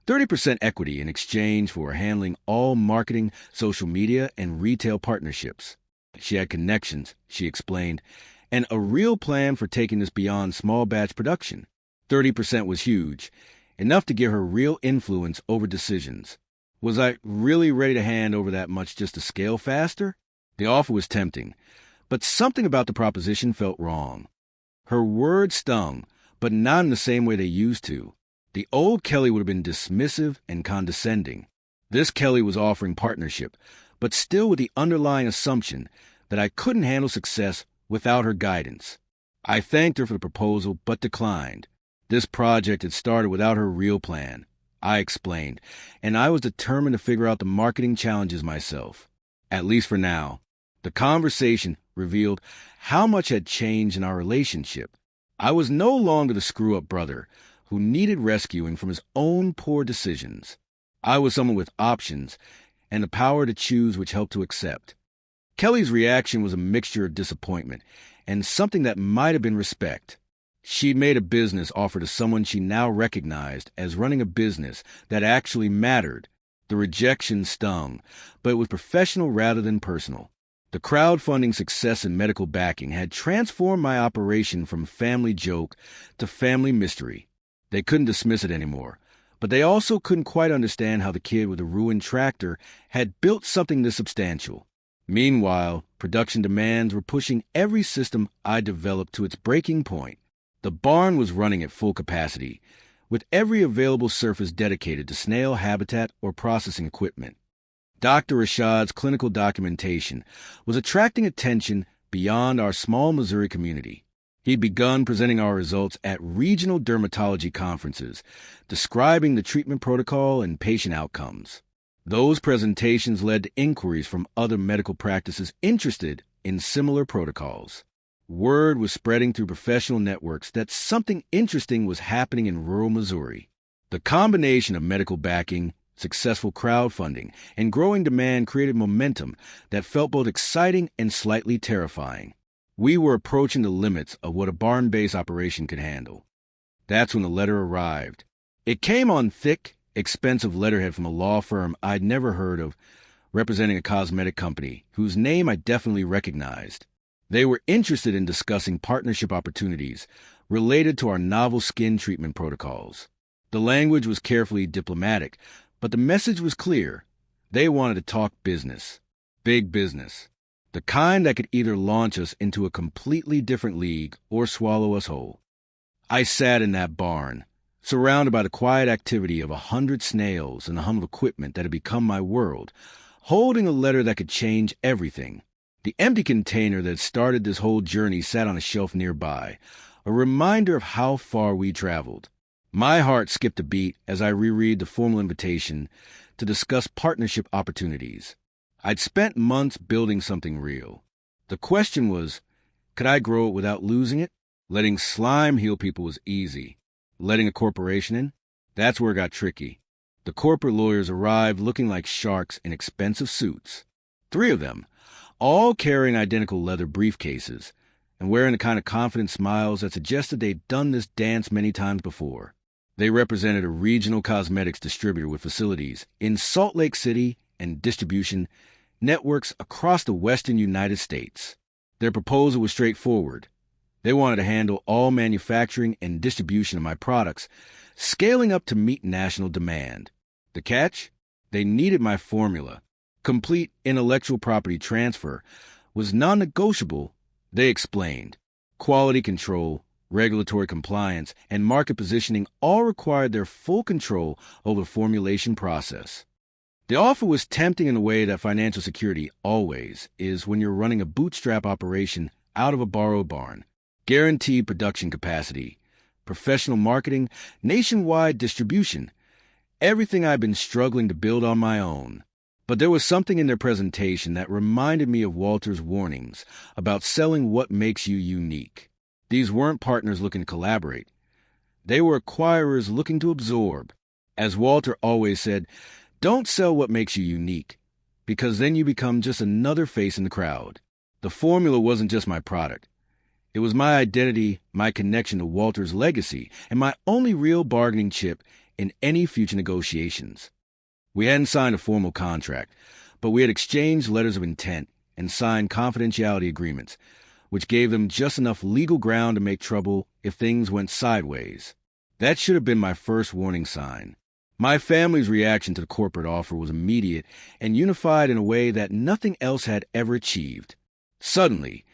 [SPEAKER 1] 30% equity in exchange for handling all marketing, social media, and retail partnerships. She had connections, she explained, and a real plan for taking this beyond small batch production. 30% was huge, enough to give her real influence over decisions. Was I really ready to hand over that much just to scale faster? The offer was tempting, but something about the proposition felt wrong. Her words stung, but not in the same way they used to. The old Kelly would have been dismissive and condescending. This Kelly was offering partnership, but still with the underlying assumption that I couldn't handle success without her guidance. I thanked her for the proposal, but declined. This project had started without her real plan, I explained, and I was determined to figure out the marketing challenges myself. At least for now. The conversation revealed how much had changed in our relationship. I was no longer the screw-up brother who needed rescuing from his own poor decisions. I was someone with options and the power to choose, which helped to accept. Kelly's reaction was a mixture of disappointment and something that might have been respect. She'd made a business offer to someone she now recognized as running a business that actually mattered. The rejection stung, but it was professional rather than personal. The crowdfunding success and medical backing had transformed my operation from family joke to family mystery. They couldn't dismiss it anymore, but they also couldn't quite understand how the kid with a ruined tractor had built something this substantial. Meanwhile, production demands were pushing every system I developed to its breaking point. The barn was running at full capacity, with every available surface dedicated to snail habitat or processing equipment. Dr. Rashad's clinical documentation was attracting attention beyond our small Missouri community. He'd begun presenting our results at regional dermatology conferences, describing the treatment protocol and patient outcomes. Those presentations led to inquiries from other medical practices interested in similar protocols. Word was spreading through professional networks that something interesting was happening in rural Missouri. The combination of medical backing, successful crowdfunding, and growing demand created momentum that felt both exciting and slightly terrifying. We were approaching the limits of what a barn-based operation could handle. That's when the letter arrived. It came on thick, expensive letterhead from a law firm I'd never heard of, representing a cosmetic company whose name I definitely recognized. They were interested in discussing partnership opportunities related to our novel skin treatment protocols. The language was carefully diplomatic, but the message was clear. They wanted to talk business. Big business. The kind that could either launch us into a completely different league or swallow us whole. I sat in that barn, surrounded by the quiet activity of 100 snails and the hum of equipment that had become my world, holding a letter that could change everything. The empty container that started this whole journey sat on a shelf nearby, a reminder of how far we traveled. My heart skipped a beat as I reread the formal invitation to discuss partnership opportunities. I'd spent months building something real. The question was, could I grow it without losing it? Letting slime heal people was easy. Letting a corporation in? That's where it got tricky. The corporate lawyers arrived looking like sharks in expensive suits. 3 of them, all carrying identical leather briefcases and wearing the kind of confident smiles that suggested they'd done this dance many times before. They represented a regional cosmetics distributor with facilities in Salt Lake City and distribution networks across the western United States. Their proposal was straightforward. They wanted to handle all manufacturing and distribution of my products, scaling up to meet national demand. The catch? They needed my formula. Complete intellectual property transfer was non-negotiable, they explained. Quality control, regulatory compliance, and market positioning all required their full control over the formulation process. The offer was tempting in a way that financial security always is when you're running a bootstrap operation out of a borrowed barn. Guaranteed production capacity, professional marketing, nationwide distribution, everything I've been struggling to build on my own. But there was something in their presentation that reminded me of Walter's warnings about selling what makes you unique. These weren't partners looking to collaborate. They were acquirers looking to absorb. As Walter always said, don't sell what makes you unique, because then you become just another face in the crowd. The formula wasn't just my product. It was my identity, my connection to Walter's legacy, and my only real bargaining chip in any future negotiations. We hadn't signed a formal contract, but we had exchanged letters of intent and signed confidentiality agreements, which gave them just enough legal ground to make trouble if things went sideways. That should have been my first warning sign. My family's reaction to the corporate offer was immediate and unified in a way that nothing else had ever achieved. Suddenly,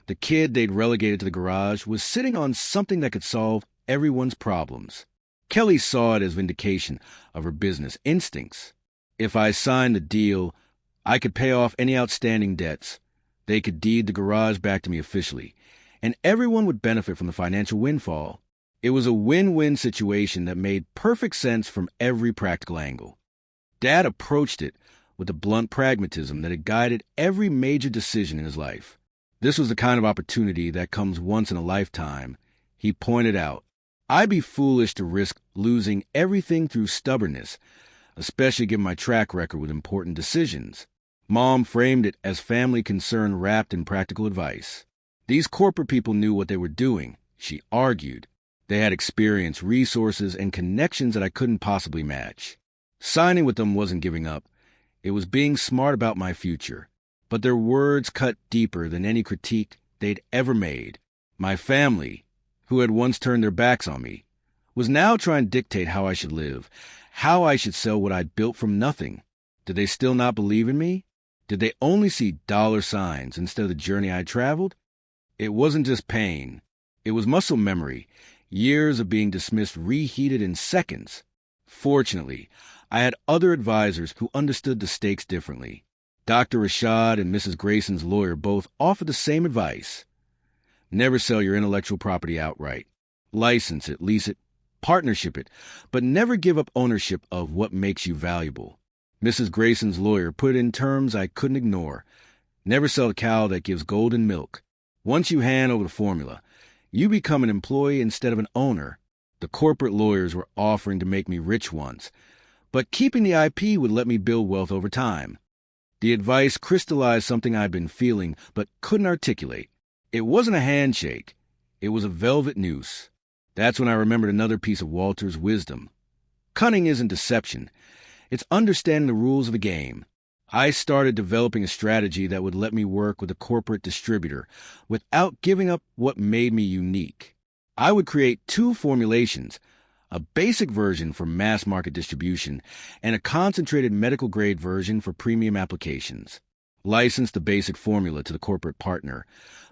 [SPEAKER 1] the kid they'd relegated to the garage was sitting on something that could solve everyone's problems. Kelly saw it as vindication of her business instincts. If I signed the deal, I could pay off any outstanding debts. They could deed the garage back to me officially, and everyone would benefit from the financial windfall. It was a win-win situation that made perfect sense from every practical angle. Dad approached it with the blunt pragmatism that had guided every major decision in his life. This was the kind of opportunity that comes once in a lifetime, he pointed out. I'd be foolish to risk losing everything through stubbornness, especially given my track record with important decisions. Mom framed it as family concern wrapped in practical advice. These corporate people knew what they were doing, she argued. They had experience, resources, and connections that I couldn't possibly match. Signing with them wasn't giving up. It was being smart about my future. But their words cut deeper than any critique they'd ever made. My family, who had once turned their backs on me, was now trying to dictate how I should live, how I should sell what I'd built from nothing. Did they still not believe in me? Did they only see dollar signs instead of the journey I traveled? It wasn't just pain. It was muscle memory, years of being dismissed reheated in seconds. Fortunately, I had other advisors who understood the stakes differently. Dr. Rashad and Mrs. Grayson's lawyer both offered the same advice. Never sell your intellectual property outright. License it, lease it, partnership it, but never give up ownership of what makes you valuable. Mrs. Grayson's lawyer put it in terms I couldn't ignore. Never sell a cow that gives golden milk. Once you hand over the formula, you become an employee instead of an owner. The corporate lawyers were offering to make me rich once, but keeping the IP would let me build wealth over time. The advice crystallized something I'd been feeling but couldn't articulate. It wasn't a handshake. It was a velvet noose. That's when I remembered another piece of Walter's wisdom. Cunning isn't deception. It's understanding the rules of the game. I started developing a strategy that would let me work with a corporate distributor without giving up what made me unique. I would create 2 formulations, a basic version for mass market distribution and a concentrated medical-grade version for premium applications. License the basic formula to the corporate partner,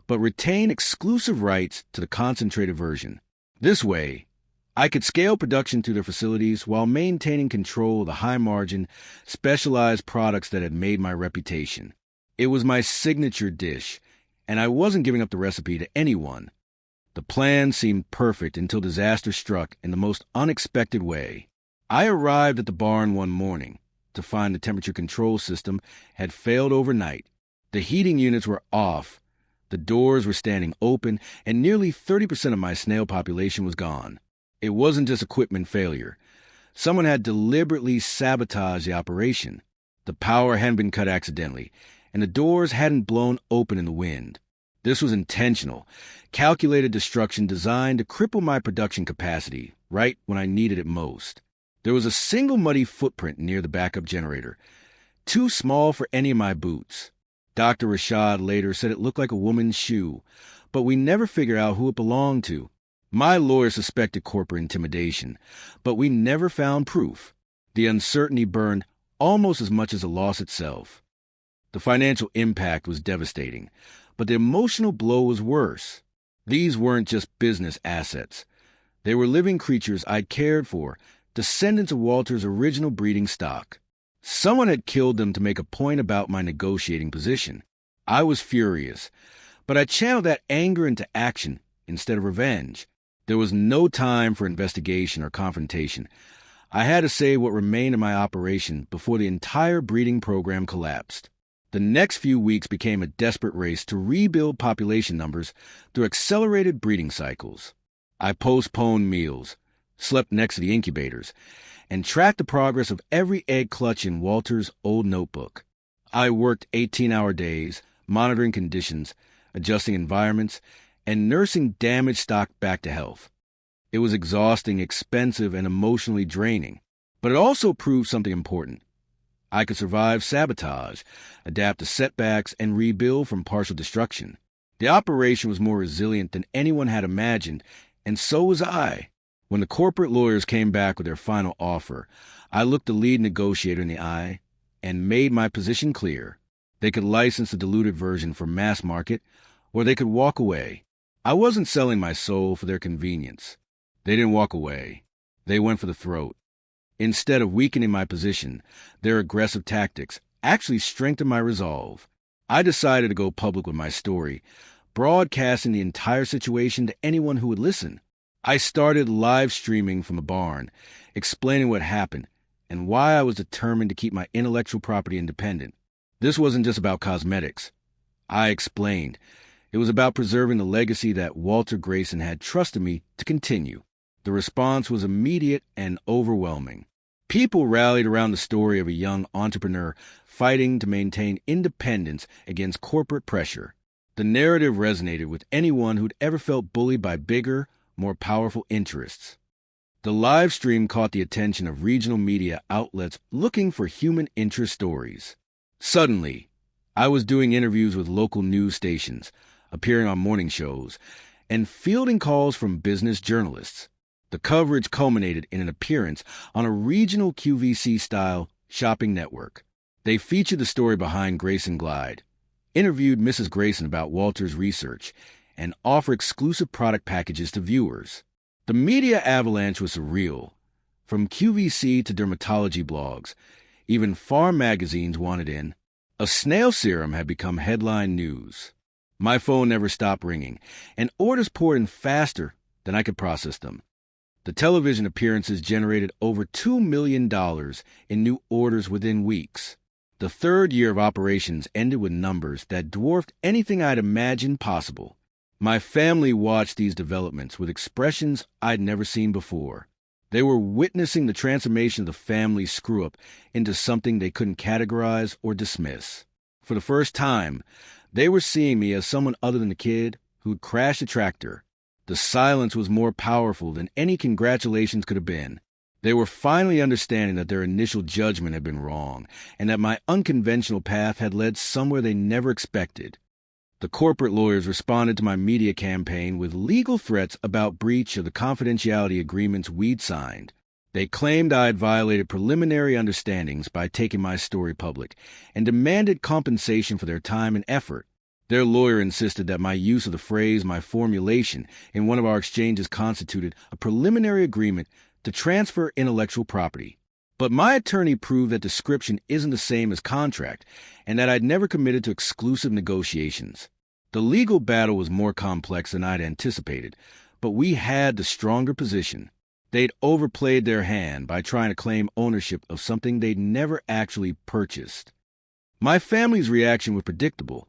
[SPEAKER 1] but retain exclusive rights to the concentrated version. This way, I could scale production through their facilities while maintaining control of the high-margin, specialized products that had made my reputation. It was my signature dish, and I wasn't giving up the recipe to anyone. The plan seemed perfect until disaster struck in the most unexpected way. I arrived at the barn one morning to find the temperature control system had failed overnight. The heating units were off, the doors were standing open, and nearly 30% of my snail population was gone. It wasn't just equipment failure. Someone had deliberately sabotaged the operation. The power hadn't been cut accidentally, and the doors hadn't blown open in the wind. This was intentional, calculated destruction designed to cripple my production capacity right when I needed it most. There was a single muddy footprint near the backup generator, too small for any of my boots. Dr. Rashad later said it looked like a woman's shoe, but we never figured out who it belonged to. My lawyer suspected corporate intimidation, but we never found proof. The uncertainty burned almost as much as the loss itself. The financial impact was devastating, but the emotional blow was worse. These weren't just business assets. They were living creatures I'd cared for, descendants of Walter's original breeding stock. Someone had killed them to make a point about my negotiating position. I was furious, but I channeled that anger into action instead of revenge. There was no time for investigation or confrontation. I had to save what remained of my operation before the entire breeding program collapsed. The next few weeks became a desperate race to rebuild population numbers through accelerated breeding cycles. I postponed meals, slept next to the incubators, and tracked the progress of every egg clutch in Walter's old notebook. I worked 18-hour days, monitoring conditions, adjusting environments, and nursing damaged stock back to health. It was exhausting, expensive, and emotionally draining, but it also proved something important. I could survive sabotage, adapt to setbacks, and rebuild from partial destruction. The operation was more resilient than anyone had imagined, and so was I. When the corporate lawyers came back with their final offer, I looked the lead negotiator in the eye and made my position clear. They could license the diluted version for mass market, or they could walk away. I wasn't selling my soul for their convenience. They didn't walk away. They went for the throat. Instead of weakening my position, their aggressive tactics actually strengthened my resolve. I decided to go public with my story, broadcasting the entire situation to anyone who would listen. I started live streaming from the barn, explaining what happened and why I was determined to keep my intellectual property independent. This wasn't just about cosmetics. I explained. It was about preserving the legacy that Walter Grayson had trusted me to continue. The response was immediate and overwhelming. People rallied around the story of a young entrepreneur fighting to maintain independence against corporate pressure. The narrative resonated with anyone who'd ever felt bullied by bigger, more powerful interests. The live stream caught the attention of regional media outlets looking for human interest stories. Suddenly, I was doing interviews with local news stations, appearing on morning shows, and fielding calls from business journalists. The coverage culminated in an appearance on a regional QVC-style shopping network. They featured the story behind Grayson Glide, interviewed Mrs. Grayson about Walter's research, and offered exclusive product packages to viewers. The media avalanche was surreal. From QVC to dermatology blogs, even farm magazines wanted in. A snail serum had become headline news. My phone never stopped ringing, and orders poured in faster than I could process them. The television appearances generated over $2 million in new orders within weeks. The third year of operations ended with numbers that dwarfed anything I'd imagined possible. My family watched these developments with expressions I'd never seen before. They were witnessing the transformation of the family screw-up into something they couldn't categorize or dismiss. For the first time, they were seeing me as someone other than the kid who'd crashed a tractor. The silence was more powerful than any congratulations could have been. They were finally understanding that their initial judgment had been wrong, and that my unconventional path had led somewhere they never expected. The corporate lawyers responded to my media campaign with legal threats about breach of the confidentiality agreements we'd signed. They claimed I had violated preliminary understandings by taking my story public, and demanded compensation for their time and effort. Their lawyer insisted that my use of the phrase "my formulation" in one of our exchanges constituted a preliminary agreement to transfer intellectual property. But my attorney proved that description isn't the same as contract, and that I'd never committed to exclusive negotiations. The legal battle was more complex than I'd anticipated, but we had the stronger position. They'd overplayed their hand by trying to claim ownership of something they'd never actually purchased. My family's reaction was predictable.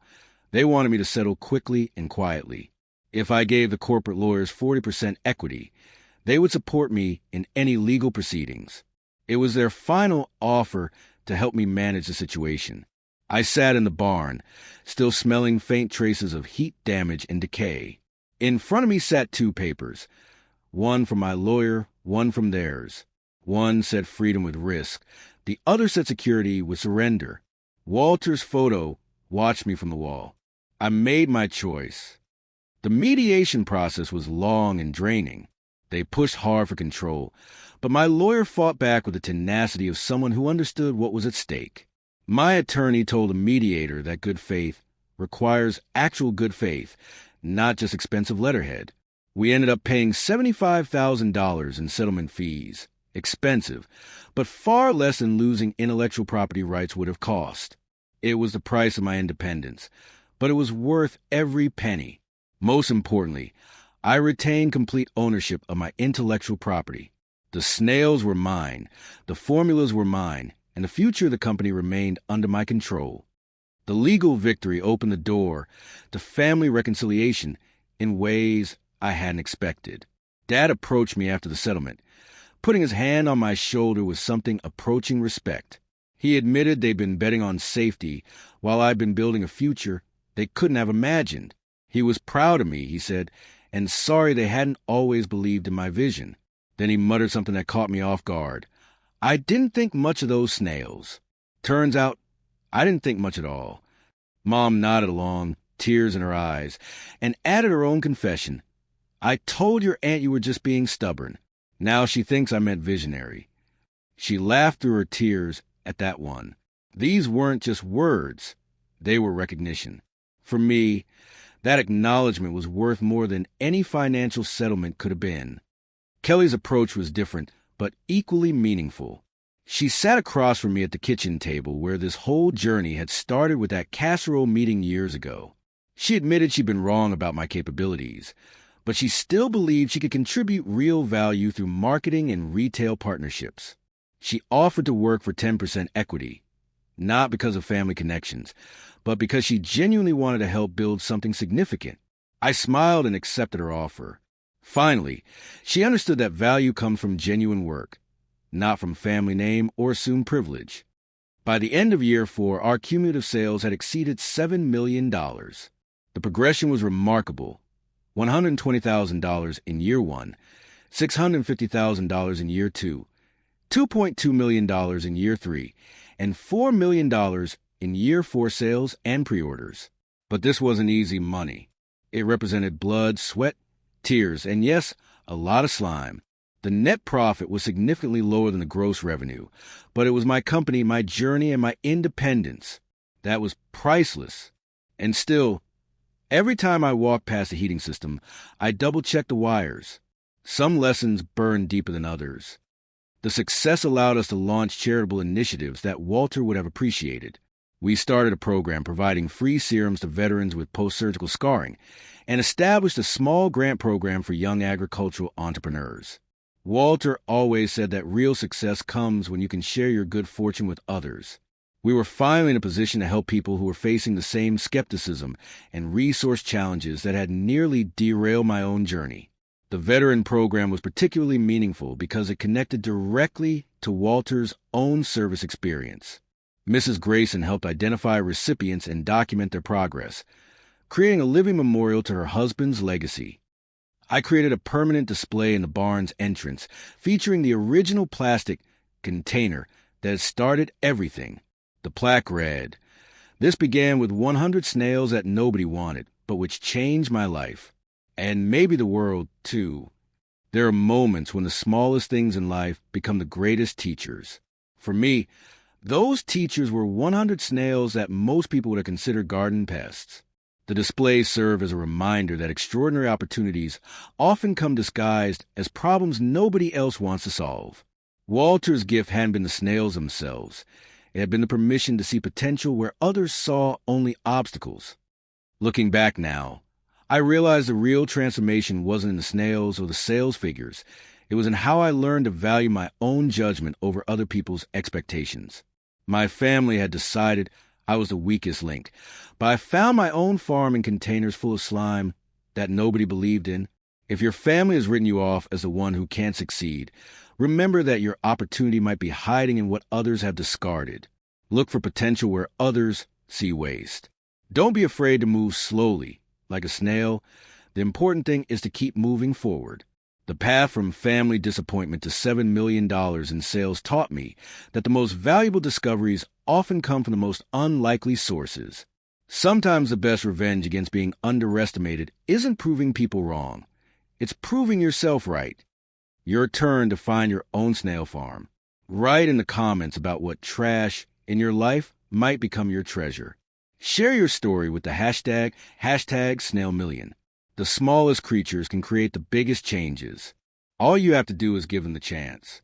[SPEAKER 1] They wanted me to settle quickly and quietly. If I gave the corporate lawyers 40% equity, they would support me in any legal proceedings. It was their final offer to help me manage the situation. I sat in the barn, still smelling faint traces of heat damage and decay. In front of me sat two papers, one from my lawyer, one from theirs. One said freedom with risk. The other said security with surrender. Walter's photo watched me from the wall. I made my choice. The mediation process was long and draining. They pushed hard for control, but my lawyer fought back with the tenacity of someone who understood what was at stake. My attorney told the mediator that good faith requires actual good faith, not just expensive letterhead. We ended up paying $75,000 in settlement fees. Expensive, but far less than losing intellectual property rights would have cost. It was the price of my independence, but it was worth every penny. Most importantly, I retained complete ownership of my intellectual property. The snails were mine, the formulas were mine, and the future of the company remained under my control. The legal victory opened the door to family reconciliation in ways I hadn't expected. Dad approached me after the settlement, putting his hand on my shoulder with something approaching respect. He admitted they'd been betting on safety while I'd been building a future they couldn't have imagined. He was proud of me, he said, and sorry they hadn't always believed in my vision. Then he muttered something that caught me off guard. I didn't think much of those snails. Turns out, I didn't think much at all. Mom nodded along, tears in her eyes, and added her own confession. I told your aunt you were just being stubborn. Now she thinks I meant visionary. She laughed through her tears at that one. These weren't just words. They were recognition. For me, that acknowledgement was worth more than any financial settlement could have been. Kelly's approach was different, but equally meaningful. She sat across from me at the kitchen table where this whole journey had started with that casserole meeting years ago. She admitted she'd been wrong about my capabilities, but she still believed she could contribute real value through marketing and retail partnerships. She offered to work for 10% equity, not because of family connections, but because she genuinely wanted to help build something significant. I smiled and accepted her offer. Finally, she understood that value comes from genuine work, not from family name or assumed privilege. By the end of year 4, our cumulative sales had exceeded $7 million. The progression was remarkable. $120,000 in year 1, $650,000 in year 2, $2.2 million in year 3, and $4 million in year 4 sales and pre-orders. But this wasn't easy money. It represented blood, sweat, tears, and yes, a lot of slime. The net profit was significantly lower than the gross revenue, but it was my company, my journey, and my independence. That was priceless. And still, every time I walked past the heating system, I double-checked the wires. Some lessons burned deeper than others. The success allowed us to launch charitable initiatives that Walter would have appreciated. We started a program providing free serums to veterans with post-surgical scarring and established a small grant program for young agricultural entrepreneurs. Walter always said that real success comes when you can share your good fortune with others. We were finally in a position to help people who were facing the same skepticism and resource challenges that had nearly derailed my own journey. The veteran program was particularly meaningful because it connected directly to Walter's own service experience. Mrs. Grayson helped identify recipients and document their progress, creating a living memorial to her husband's legacy. I created a permanent display in the barn's entrance, featuring the original plastic container that had started everything. The plaque read, "This began with 100 snails that nobody wanted, but which changed my life. And maybe the world, too." There are moments when the smallest things in life become the greatest teachers. For me, those teachers were 100 snails that most people would have considered garden pests. The displays serve as a reminder that extraordinary opportunities often come disguised as problems nobody else wants to solve. Walter's gift hadn't been the snails themselves. It had been the permission to see potential where others saw only obstacles. Looking back now, I realized the real transformation wasn't in the snails or the sales figures. It was in how I learned to value my own judgment over other people's expectations. My family had decided I was the weakest link, but I found my own farm in containers full of slime that nobody believed in. If your family has written you off as the one who can't succeed, remember that your opportunity might be hiding in what others have discarded. Look for potential where others see waste. Don't be afraid to move slowly, like a snail. The important thing is to keep moving forward. The path from family disappointment to $7 million in sales taught me that the most valuable discoveries often come from the most unlikely sources. Sometimes the best revenge against being underestimated isn't proving people wrong. It's proving yourself right. Your turn to find your own snail farm. Write in the comments about what trash in your life might become your treasure. Share your story with the hashtag #SnailMillion. The smallest creatures can create the biggest changes. All you have to do is give them the chance.